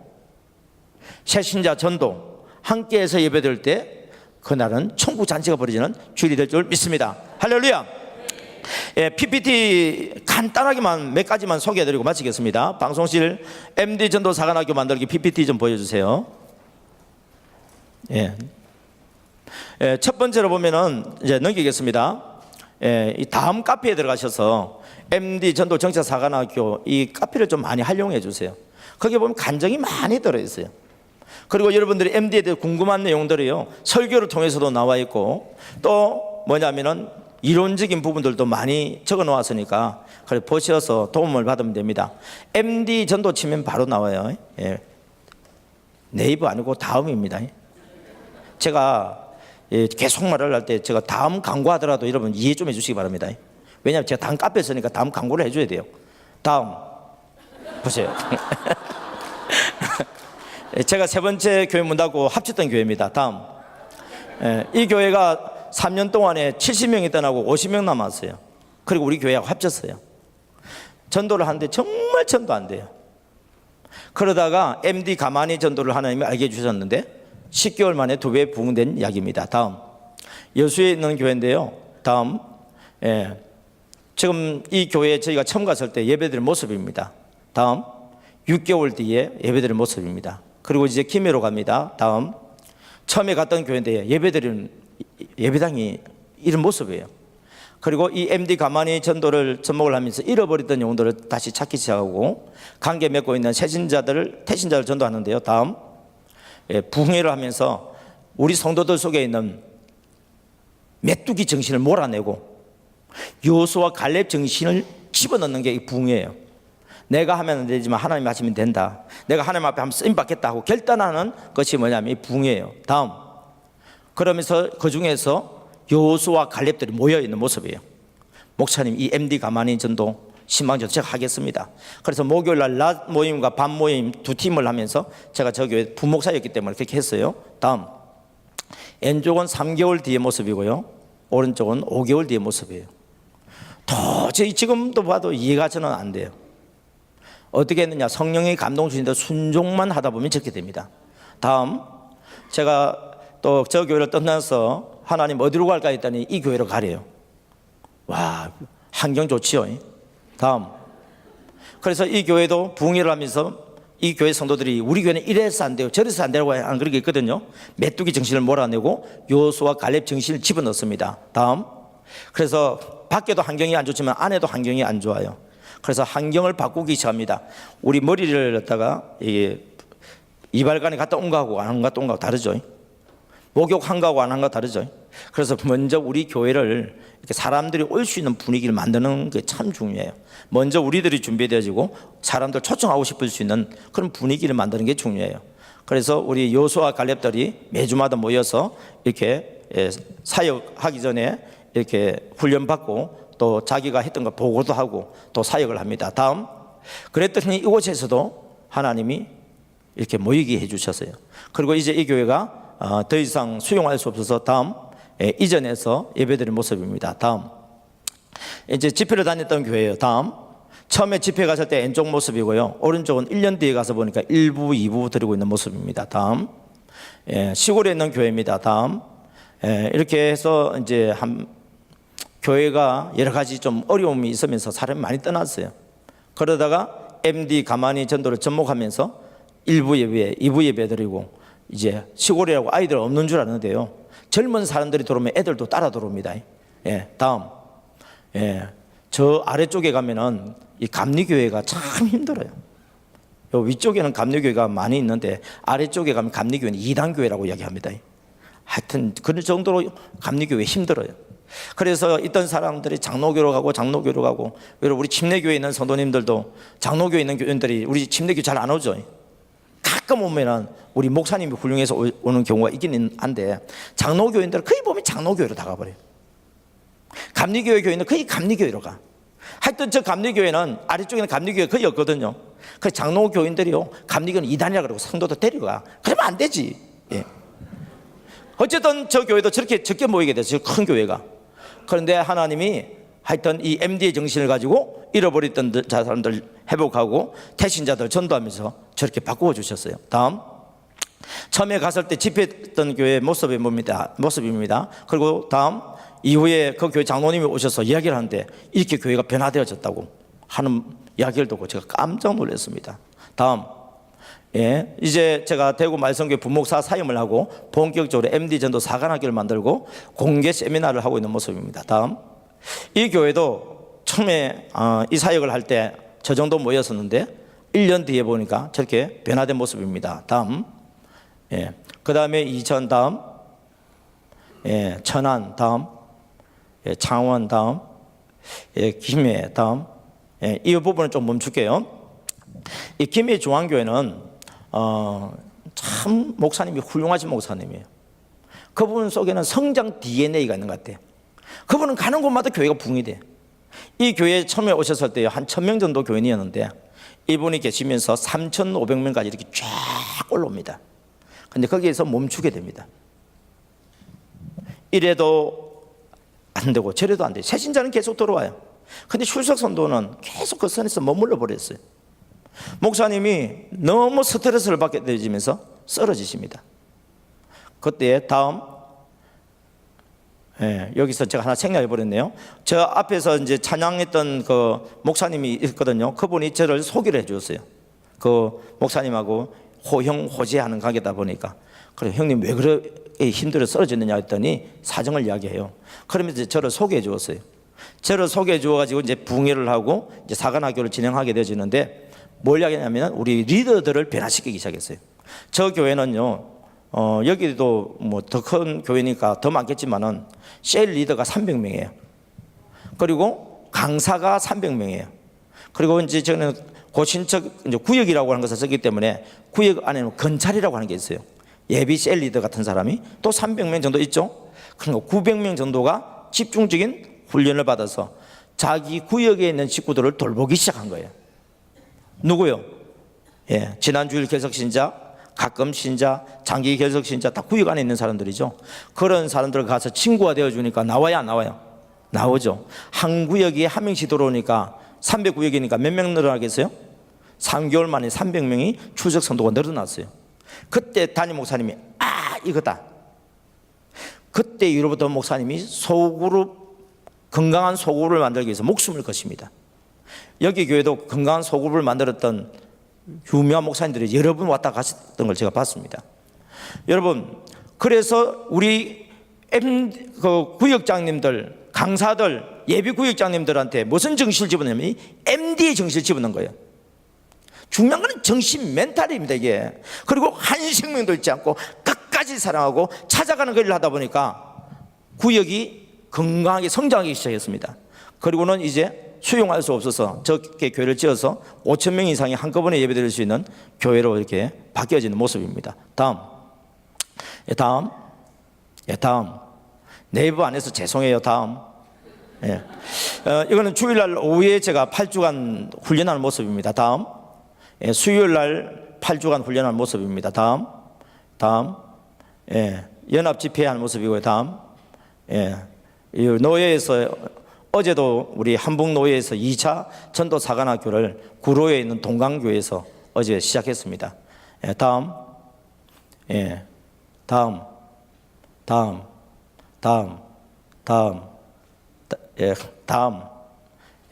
새신자 전도 함께해서 예배드릴 때 그날은 천국 잔치가 벌어지는 주일이 될 줄 믿습니다. 할렐루야. 예, PPT 간단하게만 몇 가지만 소개해드리고 마치겠습니다. 방송실 MD 전도 사관학교 만들기 PPT 좀 보여주세요. 예. 예, 첫 번째로 보면은 이제 넘기겠습니다. 예, 이 다음 카페에 들어가셔서 MD 전도 정책 사관학교 이 카페를 좀 많이 활용해 주세요. 거기 보면 간증이 많이 들어있어요. 그리고 여러분들이 MD에 대해 궁금한 내용들이요 설교를 통해서도 나와 있고, 또 뭐냐면은 이론적인 부분들도 많이 적어 놓았으니까 그래 보셔서 도움을 받으면 됩니다. MD 전도 치면 바로 나와요. 예. 네이버 아니고 다음입니다. 제가 계속 말을 할 때 제가 다음 광고하더라도 여러분 이해 좀 해주시기 바랍니다. 왜냐하면 제가 다음 카페에 있으니까 다음 광고를 해줘야 돼요. 다음 보세요. 제가 세 번째 교회 문 닫고 합쳤던 교회입니다. 다음. 이 교회가 3년 동안에 70명이 떠나고 50명 남았어요. 그리고 우리 교회하고 합쳤어요. 전도를 하는데 정말 전도 안 돼요. 그러다가 MD 가만히 전도를 하나님이 알게 해주셨는데 10개월 만에 2배 부흥된 이야기입니다. 다음. 여수에 있는 교회인데요. 다음. 지금 이 교회에 저희가 처음 갔을 때 예배드린 모습입니다. 다음. 6개월 뒤에 예배드린 모습입니다. 그리고 이제 김해로 갑니다. 다음. 처음에 갔던 교회인데 예배드리는 예배당이 이런 모습이에요. 그리고 이 MD 가만히 전도를 접목을 하면서 잃어버렸던 영혼들을 다시 찾기 시작하고 관계 맺고 있는 새신자들을 태신자를 전도하는데요. 다음. 부흥회를 하면서 우리 성도들 속에 있는 메뚜기 정신을 몰아내고 여호수아 갈렙 정신을 집어넣는 게 부흥회예요. 내가 하면 안 되지만 하나님 하시면 된다. 내가 하나님 앞에 한번 쓰임 받겠다 하고 결단하는 것이 뭐냐면 이 부흥회예요. 다음. 그러면서 그 중에서 여호수아 갈렙들이 모여 있는 모습이에요. 목사님, 이 MD 가만히 전도 신방전 제가 하겠습니다. 그래서 목요일날 낮 모임과 밤 모임 두 팀을 하면서 제가 저 교회 부목사였기 때문에 그렇게 했어요. 다음. 왼쪽은 3개월 뒤의 모습이고요, 오른쪽은 5개월 뒤의 모습이에요. 도저히 지금도 봐도 이해가 저는 안 돼요. 어떻게 했느냐? 성령의 감동 주신데 순종만 하다 보면 저렇게 됩니다. 다음. 제가 또 저 교회를 떠나서 하나님 어디로 갈까 했더니 이 교회로 가래요. 와, 환경 좋지요. 다음. 그래서 이 교회도 부흥회를 하면서 이 교회 성도들이 우리 교회는 이래서 안 돼요, 저래서 안 되라고 안 그렇게 있거든요. 메뚜기 정신을 몰아내고 여호수아 갈렙 정신을 집어넣습니다. 다음. 그래서 밖에도 환경이 안 좋지만 안에도 환경이 안 좋아요. 그래서 환경을 바꾸기 시작합니다. 우리 머리를 갖다가 이발관에 갔다 온 거하고 안 갔다 온 거하고 다르죠. 목욕한 거하고 안 한 거 다르죠. 그래서 먼저 우리 교회를 이렇게 사람들이 올 수 있는 분위기를 만드는 게 참 중요해요. 먼저 우리들이 준비되어지고 사람들 초청하고 싶을 수 있는 그런 분위기를 만드는 게 중요해요. 그래서 우리 여호수아 갈렙들이 매주마다 모여서 이렇게 사역하기 전에 이렇게 훈련받고 또 자기가 했던 거 보고도 하고 또 사역을 합니다. 다음, 그랬더니 이곳에서도 하나님이 이렇게 모이게 해주셨어요. 그리고 이제 이 교회가 더 이상 수용할 수 없어서 다음 이전에서 예배드리는 모습입니다. 다음, 이제 집회를 다녔던 교회예요. 다음, 처음에 집회 갔을 때 왼쪽 모습이고요. 오른쪽은 1년 뒤에 가서 보니까 1부, 2부 드리고 있는 모습입니다. 다음, 시골에 있는 교회입니다. 다음, 이렇게 해서 이제 교회가 여러 가지 좀 어려움이 있으면서 사람이 많이 떠났어요. 그러다가 MD 가만히 전도를 접목하면서 1부 예배, 2부 예배 드리고 이제 시골이라고 아이들 없는 줄 아는데요. 젊은 사람들이 들어오면 애들도 따라 들어옵니다. 다음, 저 아래쪽에 가면은 이 감리교회가 참 힘들어요. 요 위쪽에는 감리교회가 많이 있는데 아래쪽에 가면 감리교회는 이단교회라고 이야기합니다. 하여튼 그런 정도로 감리교회 힘들어요. 그래서 있던 사람들이 장로교로 가고 여러분 우리 침례교회에 있는 성도님들도 장로교회에 있는 교인들이 우리 침례교 잘 안 오죠. 가끔 오면은 우리 목사님이 훌륭해서 오는 경우가 있기는 한데 장로교인들은 거의 보면 장로교회로 다 가버려요. 감리교회 교인은 거의 감리교회로 가. 하여튼 저 감리교회는 아래쪽에는 감리교회가 거의 없거든요. 그래서 장로교인들이요, 감리교는 이단이라 그러고 성도도 데려가. 그러면 안 되지. 어쨌든 저 교회도 저렇게 적게 모이게 됐어요. 큰 교회가. 그런데 하나님이 하여튼 이 MD의 정신을 가지고 잃어버렸던 사람들 회복하고 태신자들 전도하면서 저렇게 바꾸어 주셨어요. 다음, 처음에 갔을 때 집회했던 교회 모습입니다. 그리고 다음, 이후에 그 교회 장로님이 오셔서 이야기를 하는데 이렇게 교회가 변화되어졌다고 하는 이야기를 듣고 제가 깜짝 놀랐습니다. 다음, 이제 제가 대구 말성교회 부목사 사임을 하고 본격적으로 MD 전도 사관학교를 만들고 공개 세미나를 하고 있는 모습입니다. 다음, 이 교회도 처음에 이 사역을 할 때 저 정도 모였었는데 1년 뒤에 보니까 저렇게 변화된 모습입니다. 다음, 그 다음에 이천 다음, 천안 다음, 창원 다음, 김해 다음, 이 부분은 좀 멈출게요. 이 김해 중앙교회는 참 목사님이 훌륭하신 목사님이에요. 그분 속에는 성장 DNA가 있는 것 같아요. 그분은 가는 곳마다 교회가 붕이 돼. 이 교회에 처음에 오셨을 때 한 1000명 정도 교인이었는데 이분이 계시면서 3500명까지 이렇게 쫙 올라옵니다. 근데 거기에서 멈추게 됩니다. 이래도 안 되고 저래도 안 돼요. 새신자는 계속 들어와요. 근데 출석 선도는 계속 그 선에서 머물러 버렸어요. 목사님이 너무 스트레스를 받게 되면서 쓰러지십니다. 그때 다음, 여기서 제가 하나 생략해 버렸네요. 저 앞에서 이제 찬양했던 그 목사님이 있거든요. 그분이 저를 소개를 해 주었어요. 그 목사님하고 호형호재하는 관계다 보니까. 그래, 형님 왜 그렇게 힘들어 쓰러졌느냐 했더니 사정을 이야기해요. 그러면서 저를 소개해 주었어요. 저를 소개해 주어가지고 이제 붕회를 하고 이제 사관학교를 진행하게 되어지는데 뭘 이야기하냐면 우리 리더들을 변화시키기 시작했어요. 저 교회는요, 여기도 뭐 더 큰 교회니까 더 많겠지만은 셀 리더가 300명이에요. 그리고 강사가 300명이에요. 그리고 이제 저는 고신척 이제 구역이라고 하는 것을 쓰기 때문에 구역 안에는 건찰이라고 하는 게 있어요. 예비 셀 리더 같은 사람이 또 300명 정도 있죠. 그러니까 900명 정도가 집중적인 훈련을 받아서 자기 구역에 있는 식구들을 돌보기 시작한 거예요. 누구요? 지난 주일 개석신자, 가끔 신자, 장기 개석신자 다 구역 안에 있는 사람들이죠. 그런 사람들 가서 친구가 되어주니까 나와야 안 나와요? 나오죠. 한 구역에 한 명씩 들어오니까 300구역이니까 몇 명 늘어나겠어요? 3개월 만에 300명이 출석 선도가 늘어났어요. 그때 담임 목사님이 이거다. 그때 이후로부터 목사님이 소그룹, 건강한 소그룹을 만들기 위해서 목숨을 거십니다. 여기 교회도 건강한 소그룹을 만들었던 유명한 목사님들이 여러 분 왔다 가셨던 걸 제가 봤습니다. 여러분, 그래서 우리 구역장님들, 강사들, 예비구역장님들한테 무슨 정신을 집어넣냐면 이 MD의 정신을 집어넣은 거예요. 중요한 건 정신 멘탈입니다, 이게. 그리고 한 생명도 잃지 않고 끝까지 사랑하고 찾아가는 그 일을 하다 보니까 구역이 건강하게 성장하기 시작했습니다. 그리고는 이제 수용할 수 없어서 적게 교회를 지어서 5천 명 이상이 한꺼번에 예배드릴 수 있는 교회로 이렇게 바뀌어지는 모습입니다. 다음. 네이버 안에서 죄송해요. 다음. 예. 이거는 주일날 오후에 제가 8주간 훈련하는 모습입니다. 다음. 예, 수요일날 8주간 훈련하는 모습입니다. 다음. 예, 연합 집회하는 모습이고요. 다음. 예, 이 노예에서 어제도 우리 한북노예에서 2차 전도 사관학교를 구로에 있는 동강교회에서 어제 시작했습니다. 예, 다음. 예, 다음.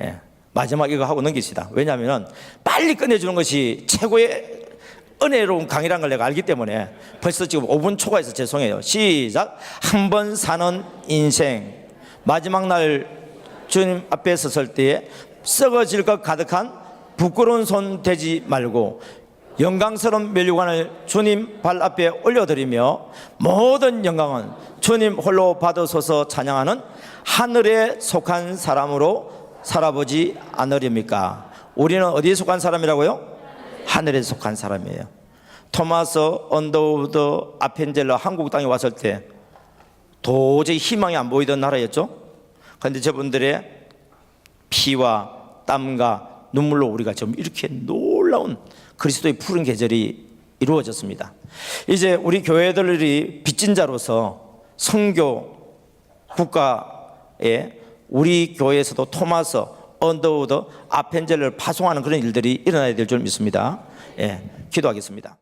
예, 마지막 이거 하고 넘깁시다. 왜냐하면 빨리 끝내주는 것이 최고의 은혜로운 강의라는 걸 내가 알기 때문에 벌써 지금 5분 초과해서 죄송해요. 시작. 한 번 사는 인생, 마지막 날 주님 앞에 섰을 때에 썩어질 것 가득한 부끄러운 손 대지 말고 영광스러운 면류관을 주님 발 앞에 올려드리며 모든 영광은 주님 홀로 받으소서 찬양하는 하늘에 속한 사람으로 살아보지 않으렵니까? 우리는 어디에 속한 사람이라고요? 하늘에 속한 사람이에요. 토마스 언더우드 아펜젤러 한국 땅에 왔을 때 도저히 희망이 안 보이던 나라였죠. 그런데 저분들의 피와 땀과 눈물로 우리가 지금 이렇게 놀라운 그리스도의 푸른 계절이 이루어졌습니다. 이제 우리 교회들이 빚진 자로서 선교 국가에 우리 교회에서도 토마스 언더우드 아펜젤러를 파송하는 그런 일들이 일어나야 될 줄 믿습니다. 예, 기도하겠습니다.